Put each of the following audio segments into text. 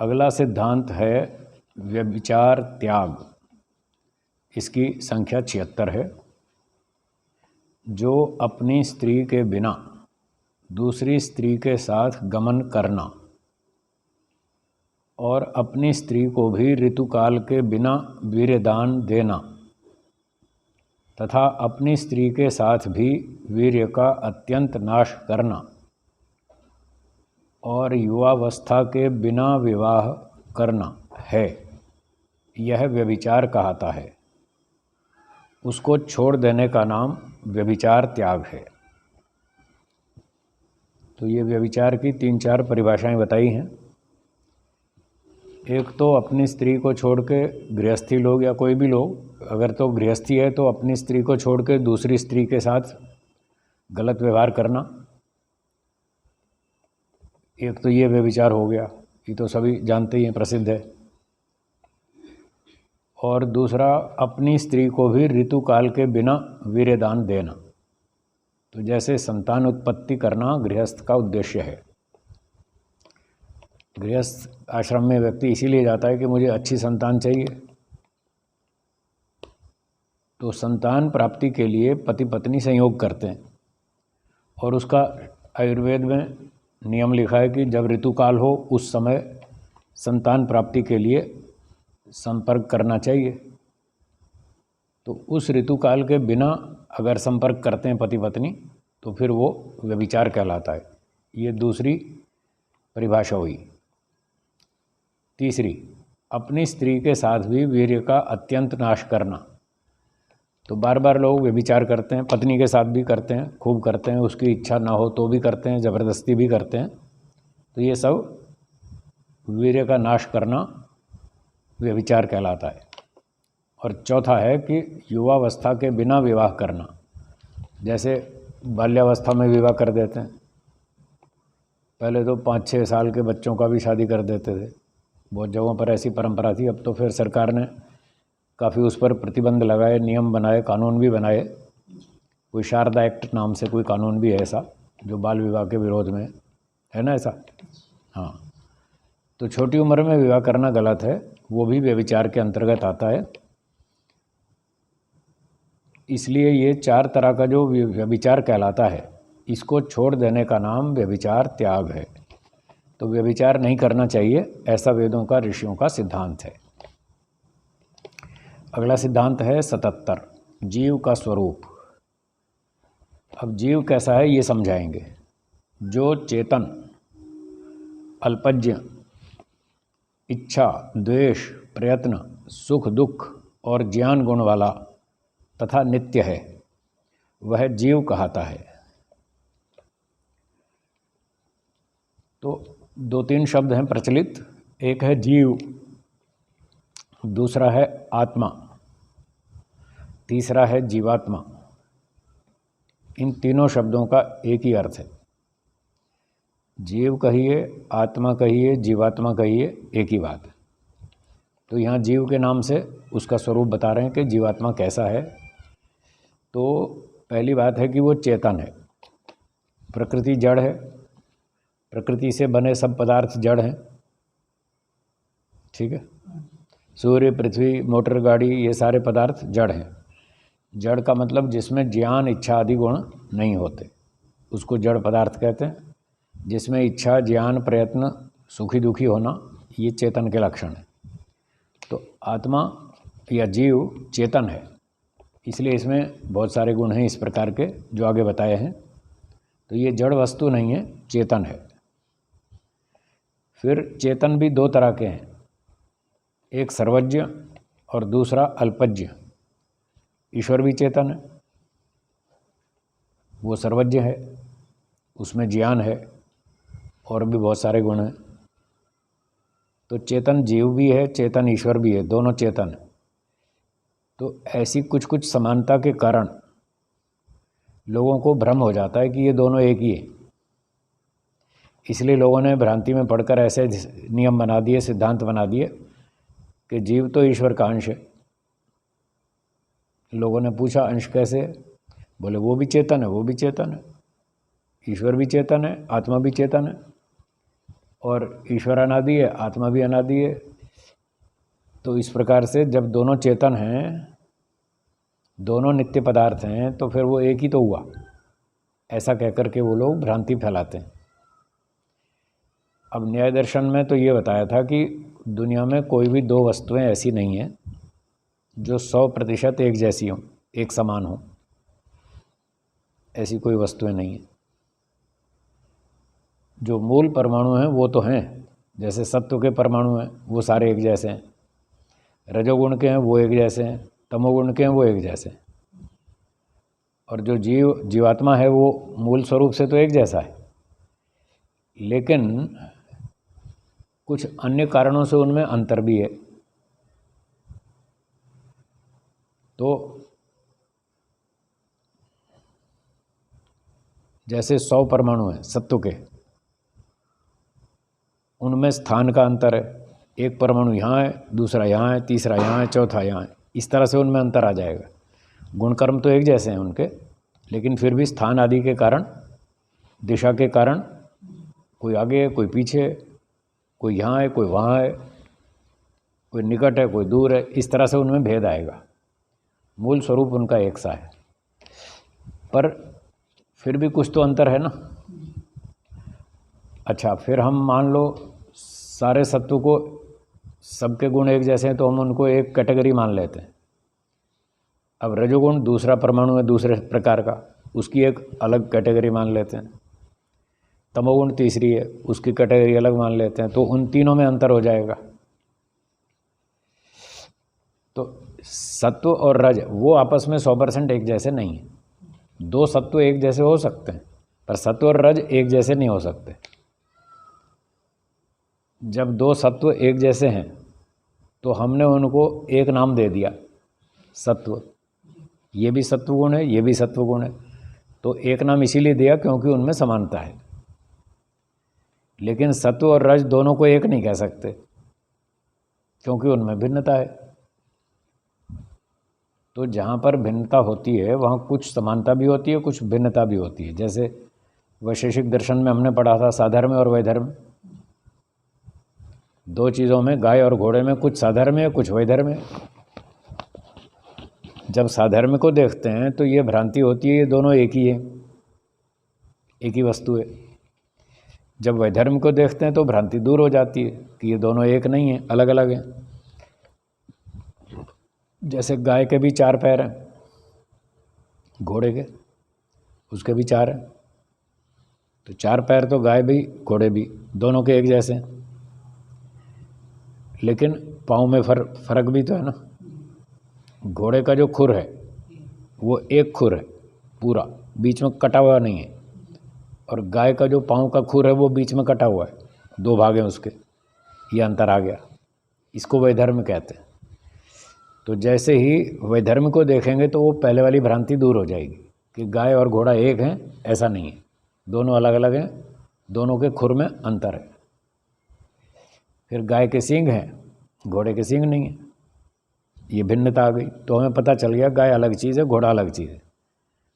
अगला सिद्धांत है व्यभिचार त्याग। इसकी संख्या 76 है। जो अपनी स्त्री के बिना दूसरी स्त्री के साथ गमन करना और अपनी स्त्री को भी ऋतुकाल के बिना वीर्यदान देना तथा अपनी स्त्री के साथ भी वीर्य का अत्यंत नाश करना और युवावस्था के बिना विवाह करना है, यह व्यभिचार कहलाता है। उसको छोड़ देने का नाम व्यभिचार त्याग है। तो ये व्यभिचार की 3-4 परिभाषाएं बताई हैं। एक तो अपनी स्त्री को छोड़ के गृहस्थी लोग या कोई भी लोग, अगर तो गृहस्थी है तो अपनी स्त्री को छोड़ के दूसरी स्त्री के साथ गलत व्यवहार करना, एक तो ये व्यभिचार हो गया, ये तो सभी जानते ही हैं, प्रसिद्ध है। और दूसरा अपनी स्त्री को भी ऋतुकाल के बिना वीर्यदान देना। तो जैसे संतान उत्पत्ति करना गृहस्थ का उद्देश्य है। गृहस्थ आश्रम में व्यक्ति इसीलिए जाता है कि मुझे अच्छी संतान चाहिए। तो संतान प्राप्ति के लिए पति पत्नी संयोग करते हैं और उसका आयुर्वेद में नियम लिखा है कि जब ऋतुकाल हो उस समय संतान प्राप्ति के लिए संपर्क करना चाहिए। तो उस ऋतुकाल के बिना अगर संपर्क करते हैं पति पत्नी तो फिर वो व्यभिचार कहलाता है। ये दूसरी परिभाषा हुई। तीसरी, अपनी स्त्री के साथ भी वीर्य का अत्यंत नाश करना। तो बार बार लोग व्यभिचार करते हैं, पत्नी के साथ भी करते हैं, खूब करते हैं, उसकी इच्छा ना हो तो भी करते हैं, ज़बरदस्ती भी करते हैं। तो ये सब वीर्य का नाश करना व्यभिचार कहलाता है। और चौथा है कि युवावस्था के बिना विवाह करना। जैसे बाल्यावस्था में विवाह कर देते हैं, पहले तो 5-6 साल के बच्चों का भी शादी कर देते थे, बहुत जगहों पर ऐसी परंपरा थी। अब तो फिर सरकार ने काफ़ी उस पर प्रतिबंध लगाए, नियम बनाए, कानून भी बनाए। कोई शारदा एक्ट नाम से कोई कानून भी है ऐसा, जो बाल विवाह के विरोध में है ना, ऐसा। हाँ, तो छोटी उम्र में विवाह करना गलत है, वो भी व्यभिचार के अंतर्गत आता है। इसलिए ये 4 तरह का जो व्यभिचार कहलाता है, इसको छोड़ देने का नाम व्यभिचार त्याग है। तो व्यभिचार नहीं करना चाहिए, ऐसा वेदों का, ऋषियों का सिद्धांत है। अगला सिद्धांत है 77, जीव का स्वरूप। अब जीव कैसा है ये समझाएंगे। जो चेतन, अल्पज्ञ, इच्छा, द्वेष, प्रयत्न, सुख दुख और ज्ञान गुण वाला तथा नित्य है, वह जीव कहलाता है। तो 2-3 शब्द हैं प्रचलित। एक है जीव, दूसरा है आत्मा, तीसरा है जीवात्मा। इन तीनों शब्दों का एक ही अर्थ है। जीव कहिए, आत्मा कहिए, जीवात्मा कहिए, एक ही बात है। तो यहाँ जीव के नाम से उसका स्वरूप बता रहे हैं कि जीवात्मा कैसा है। तो पहली बात है कि वो चेतन है। प्रकृति जड़ है, प्रकृति से बने सब पदार्थ जड़ हैं, ठीक है। सूर्य, पृथ्वी, मोटर गाड़ी, ये सारे पदार्थ जड़ हैं। जड़ का मतलब जिसमें ज्ञान, इच्छा आदि गुण नहीं होते, उसको जड़ पदार्थ कहते हैं। जिसमें इच्छा, ज्ञान, प्रयत्न, सुखी दुखी होना, ये चेतन के लक्षण हैं। तो आत्मा या जीव चेतन है, इसलिए इसमें बहुत सारे गुण हैं इस प्रकार के जो आगे बताए हैं। तो ये जड़ वस्तु नहीं है, चेतन है। फिर चेतन भी 2 तरह के हैं, एक सर्वज्ञ और दूसरा अल्पज्ञ। ईश्वर भी चेतन है, वो सर्वज्ञ है, उसमें ज्ञान है और भी बहुत सारे गुण हैं। तो चेतन जीव भी है, चेतन ईश्वर भी है, दोनों चेतन है। तो ऐसी कुछ कुछ समानता के कारण लोगों को भ्रम हो जाता है कि ये दोनों एक ही है। इसलिए लोगों ने भ्रांति में पढ़कर ऐसे नियम बना दिए, सिद्धांत बना दिए कि जीव तो ईश्वर का अंश है। लोगों ने पूछा अंश कैसे? बोले वो भी चेतन है, वो भी चेतन है, ईश्वर भी चेतन है, आत्मा भी चेतन है। और ईश्वर अनादि है, आत्मा भी अनादि है। तो इस प्रकार से जब दोनों चेतन हैं, दोनों नित्य पदार्थ हैं, तो फिर वो एक ही तो हुआ, ऐसा कहकर के वो लोग भ्रांति फैलाते हैं। अब न्याय दर्शन में तो ये बताया था कि दुनिया में कोई भी दो वस्तुएं ऐसी नहीं हैं जो 100% एक जैसी हों, एक समान हों। ऐसी कोई वस्तुएं नहीं हैं। जो मूल परमाणु हैं वो तो हैं, जैसे सत्व के परमाणु हैं वो सारे एक जैसे हैं, रजोगुण के हैं वो एक जैसे हैं, तमोगुण के हैं वो एक जैसे हैं, और जो जीवात्मा है वो मूल स्वरूप से तो एक जैसा है, लेकिन कुछ अन्य कारणों से उनमें अंतर भी है। तो जैसे 100 परमाणु हैं सत्व के, उनमें स्थान का अंतर है, एक परमाणु यहाँ है, दूसरा यहाँ है, तीसरा यहाँ है, चौथा यहाँ है, इस तरह से उनमें अंतर आ जाएगा। गुणकर्म तो एक जैसे हैं उनके, लेकिन फिर भी स्थान आदि के कारण, दिशा के कारण, कोई आगे है, कोई पीछे है, कोई यहाँ है, कोई वहाँ है, कोई निकट है, कोई दूर है, इस तरह से उनमें भेद आएगा। मूल स्वरूप उनका एक सा है, पर फिर भी कुछ तो अंतर है ना। अच्छा, फिर हम मान लो सारे सत्व को, सबके गुण एक जैसे हैं, तो हम उनको एक कैटेगरी मान लेते हैं। अब रजोगुण दूसरा परमाणु है दूसरे प्रकार का, उसकी एक अलग कैटेगरी मान लेते हैं। तमोगुण तीसरी है, उसकी कैटेगरी अलग मान लेते हैं। तो उन तीनों में अंतर हो जाएगा। तो सत्व और रज वो आपस में 100% एक जैसे नहीं है। दो सत्व एक जैसे हो सकते हैं, पर सत्व और रज एक जैसे नहीं हो सकते। जब दो सत्व एक जैसे हैं तो हमने उनको एक नाम दे दिया, सत्व। ये भी सत्व गुण है, ये भी सत्व गुण है, तो एक नाम इसीलिए दिया क्योंकि उनमें समानता है। लेकिन सत्व और रज दोनों को एक नहीं कह सकते, क्योंकि उनमें भिन्नता है। तो जहाँ पर भिन्नता होती है वहाँ कुछ समानता भी होती है, कुछ भिन्नता भी होती है। जैसे वैशेषिक दर्शन में हमने पढ़ा था साधर्म्य और वैधर्म्य। दो चीज़ों में, गाय और घोड़े में, कुछ साधर्म्य है, कुछ वैधर्म्य है। जब साधर्म्य को देखते हैं तो ये भ्रांति होती है ये दोनों एक ही है, एक ही वस्तु है। जब वैधर्म्य को देखते हैं तो भ्रांति दूर हो जाती है कि ये दोनों एक नहीं है, अलग अलग हैं। जैसे गाय के भी 4 पैर हैं, घोड़े के उसके भी 4 हैं, तो 4 पैर तो गाय भी घोड़े भी दोनों के एक जैसे हैं। लेकिन पाँव में फर्क भी तो है ना। घोड़े का जो खुर है वो एक खुर है पूरा, बीच में कटा हुआ नहीं है, और गाय का जो पाँव का खुर है वो बीच में कटा हुआ है, 2 भाग हैं उसके। ये अंतर आ गया, इसको वैधर्म्य कहते हैं। तो जैसे ही वैधर्म्य को देखेंगे तो वो पहले वाली भ्रांति दूर हो जाएगी कि गाय और घोड़ा एक हैं, ऐसा नहीं है, दोनों अलग अलग हैं, दोनों के खुर में अंतर है। फिर गाय के सींग हैं, घोड़े के सींग नहीं है, ये भिन्नता आ गई। तो हमें पता चल गया गाय अलग चीज़ है, घोड़ा अलग चीज़ है।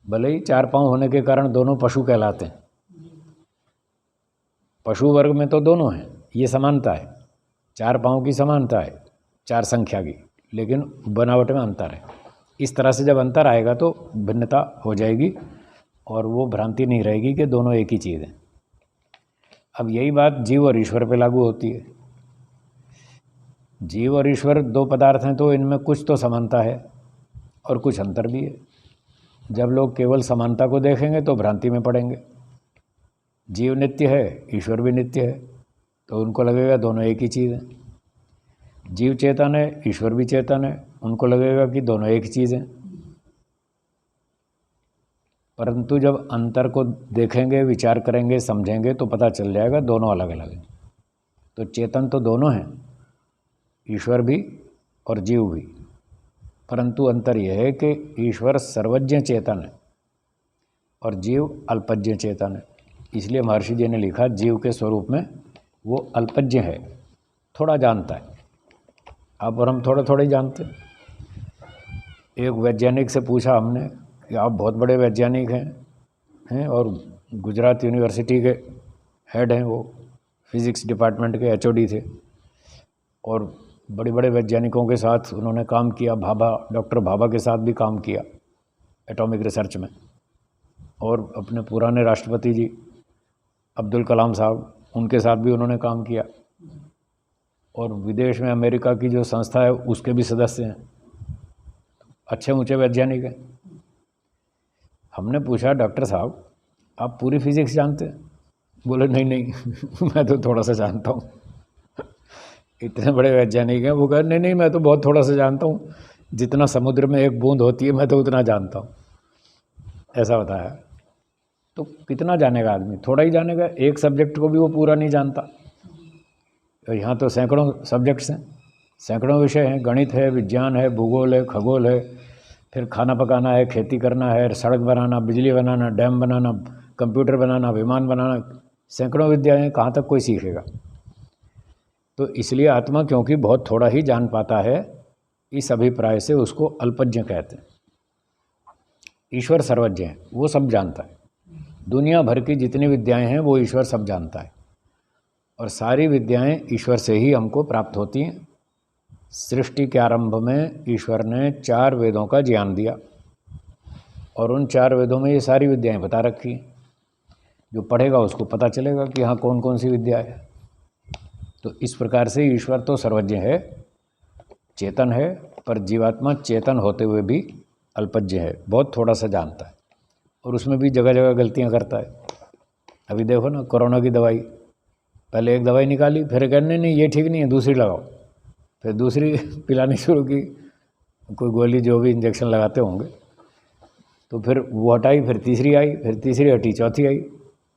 भले ही 4 पाँव होने के कारण दोनों पशु कहलाते हैं, पशु वर्ग में तो दोनों हैं, ये समानता है, 4 पाँव की समानता है, 4 संख्या की, लेकिन बनावट में अंतर है। इस तरह से जब अंतर आएगा तो भिन्नता हो जाएगी और वो भ्रांति नहीं रहेगी कि दोनों एक ही चीज़ है। अब यही बात जीव और ईश्वर पे लागू होती है। जीव और ईश्वर 2 पदार्थ हैं, तो इनमें कुछ तो समानता है और कुछ अंतर भी है। जब लोग केवल समानता को देखेंगे तो भ्रांति में पड़ेंगे। जीव नित्य है, ईश्वर भी नित्य है, तो उनको लगेगा दोनों एक ही चीज़ है। जीव चेतन है, ईश्वर भी चेतन है, उनको लगेगा कि दोनों एक चीज़ है। परंतु जब अंतर को देखेंगे, विचार करेंगे, समझेंगे तो पता चल जाएगा दोनों अलग अलग हैं। तो चेतन तो दोनों हैं, ईश्वर भी और जीव भी, परंतु अंतर यह है कि ईश्वर सर्वज्ञ चेतन है और जीव अल्पज्ञ चेतन है। इसलिए महर्षि जी ने लिखा जीव के स्वरूप में वो अल्पज्ञ है, थोड़ा जानता है। आप और हम थोड़ा थोड़ा ही जानते। एक वैज्ञानिक से पूछा हमने कि आप बहुत बड़े वैज्ञानिक हैं और गुजरात यूनिवर्सिटी के हेड हैं वो, फिज़िक्स डिपार्टमेंट के एचओडी थे और बड़े बड़े वैज्ञानिकों के साथ उन्होंने काम किया। भाभा, डॉक्टर भाभा के साथ भी काम किया एटॉमिक रिसर्च में। और अपने पुराने राष्ट्रपति जी अब्दुल कलाम साहब, उनके साथ भी उन्होंने काम किया। और विदेश में अमेरिका की जो संस्था है उसके भी सदस्य हैं, अच्छे ऊँचे वैज्ञानिक हैं। हमने पूछा, डॉक्टर साहब आप पूरी फिज़िक्स जानते हैं? बोले नहीं नहीं मैं तो थोड़ा सा जानता हूँ। इतने बड़े वैज्ञानिक हैं, वो कहे नहीं नहीं मैं तो बहुत थोड़ा सा जानता हूँ, जितना समुद्र में एक बूंद होती है मैं तो उतना जानता हूँ, ऐसा बताया। तो कितना जानेगा आदमी? थोड़ा ही जानेगा। एक सब्जेक्ट को भी वो पूरा नहीं जानता। तो यहाँ तो सैकड़ों सब्जेक्ट्स हैं, सैकड़ों विषय हैं। गणित है, विज्ञान है, भूगोल है, खगोल है, फिर खाना पकाना है, खेती करना है, सड़क बनाना, बिजली बनाना, डैम बनाना, कंप्यूटर बनाना, विमान बनाना, सैकड़ों विद्याएं, कहाँ तक कोई सीखेगा। तो इसलिए आत्मा क्योंकि बहुत थोड़ा ही जान पाता है, इस अभिप्राय से उसको अल्पज्ञ कहते हैं। ईश्वर सर्वज्ञ है, वो सब जानता है। दुनिया भर की जितनी विद्याएं हैं वो ईश्वर सब जानता है। और सारी विद्याएं ईश्वर से ही हमको प्राप्त होती हैं। सृष्टि के आरंभ में ईश्वर ने 4 वेदों का ज्ञान दिया और उन 4 वेदों में ये सारी विद्याएं बता रखी। जो पढ़ेगा उसको पता चलेगा कि हाँ कौन कौन सी विद्या है। तो इस प्रकार से ईश्वर तो सर्वज्ञ है, चेतन है, पर जीवात्मा चेतन होते हुए भी अल्पज्ञ है, बहुत थोड़ा सा जानता है और उसमें भी जगह जगह गलतियां करता है। अभी देखो ना, कोरोना की दवाई, पहले एक दवाई निकाली, फिर कहने नहीं ये ठीक नहीं है, दूसरी लगाओ, फिर दूसरी पिलानी शुरू की, कोई गोली जो भी इंजेक्शन लगाते होंगे, तो फिर वो हटाई, फिर तीसरी आई, फिर तीसरी हटी, चौथी आई।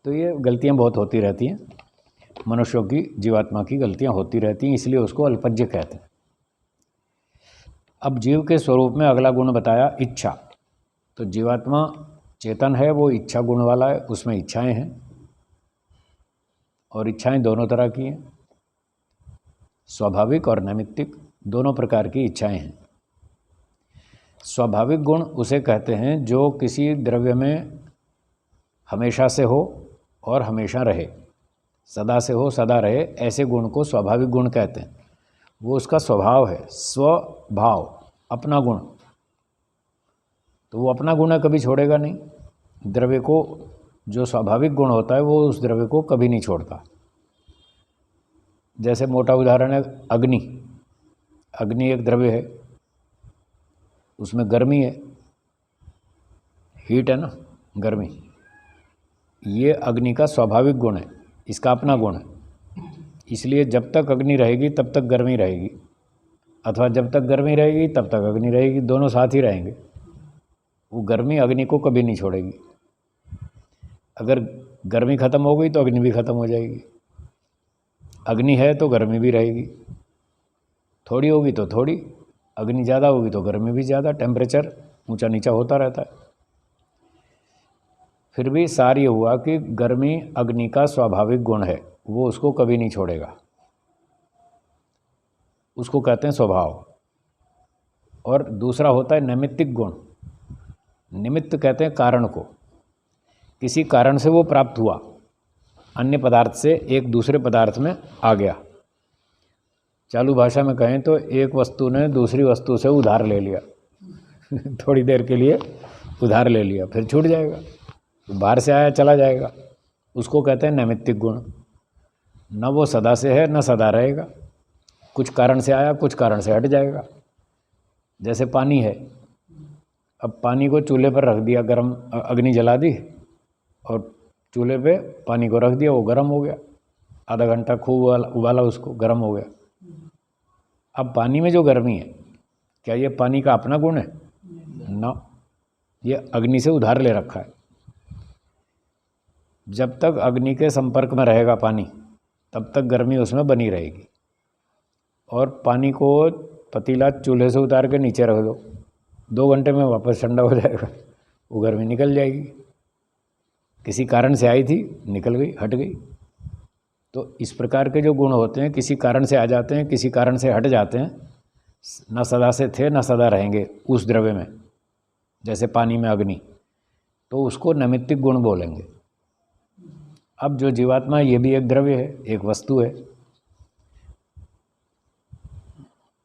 तो ये गलतियां बहुत होती रहती हैं, मनुष्यों की, जीवात्मा की गलतियां होती रहती हैं, इसलिए उसको अल्पज्ञ कहते हैं। अब जीव के स्वरूप में अगला गुण बताया, इच्छा। तो जीवात्मा चेतन है, वो इच्छा गुण वाला है, उसमें इच्छाएं हैं और इच्छाएं दोनों तरह की हैं, स्वाभाविक और नैमित्तिक, दोनों प्रकार की इच्छाएं हैं। स्वाभाविक गुण उसे कहते हैं जो किसी द्रव्य में हमेशा से हो और हमेशा रहे, सदा से हो सदा रहे, ऐसे गुण को स्वाभाविक गुण कहते हैं। वो उसका स्वभाव है, स्वभाव, अपना गुण। तो वो अपना गुण है, कभी छोड़ेगा नहीं। द्रव्य को जो स्वाभाविक गुण होता है वो उस द्रव्य को कभी नहीं छोड़ता। जैसे मोटा उदाहरण है अग्नि। अग्नि एक द्रव्य है, उसमें गर्मी है, हीट है ना, गर्मी। ये अग्नि का स्वाभाविक गुण है, इसका अपना गुण है। इसलिए जब तक अग्नि रहेगी तब तक गर्मी रहेगी, अथवा जब तक गर्मी रहेगी तब तक अग्नि रहेगी, दोनों साथ ही रहेंगे। वो गर्मी अग्नि को कभी नहीं छोड़ेगी। अगर गर्मी ख़त्म हो गई तो अग्नि भी ख़त्म हो जाएगी। अग्नि है तो गर्मी भी रहेगी, थोड़ी होगी तो थोड़ी, अग्नि ज़्यादा होगी तो गर्मी भी ज़्यादा, टेम्परेचर ऊंचा नीचा होता रहता है। फिर भी सार ये हुआ कि गर्मी अग्नि का स्वाभाविक गुण है, वो उसको कभी नहीं छोड़ेगा, उसको कहते हैं स्वभाव। और दूसरा होता है नैमित्तिक गुण। निमित्त कहते हैं कारण को, किसी कारण से वो प्राप्त हुआ, अन्य पदार्थ से एक दूसरे पदार्थ में आ गया। चालू भाषा में कहें तो एक वस्तु ने दूसरी वस्तु से उधार ले लिया थोड़ी देर के लिए उधार ले लिया, फिर छूट जाएगा, बाहर से आया चला जाएगा, उसको कहते हैं नैमित्तिक गुण। न वो सदा से है न सदा रहेगा, कुछ कारण से आया कुछ कारण से हट जाएगा। जैसे पानी है, अब पानी को चूल्हे पर रख दिया, गरम अग्नि जला दी और चूल्हे पे पानी को रख दिया, वो गर्म हो गया, आधा घंटा खूब उबाला उसको, गर्म हो गया। अब पानी में जो गर्मी है, क्या ये पानी का अपना गुण है? ना, ये अग्नि से उधार ले रखा है। जब तक अग्नि के संपर्क में रहेगा पानी, तब तक गर्मी उसमें बनी रहेगी। और पानी को पतीला चूल्हे से उतार के नीचे रख दो, 2 घंटे में वापस ठंडा हो जाएगा, वो गर्मी निकल जाएगी। किसी कारण से आई थी, निकल गई, हट गई। तो इस प्रकार के जो गुण होते हैं, किसी कारण से आ जाते हैं, किसी कारण से हट जाते हैं, न सदा से थे न सदा रहेंगे उस द्रव्य में, जैसे पानी में अग्नि, तो उसको नैमित्तिक गुण बोलेंगे। अब जो जीवात्मा है ये भी एक द्रव्य है, एक वस्तु है।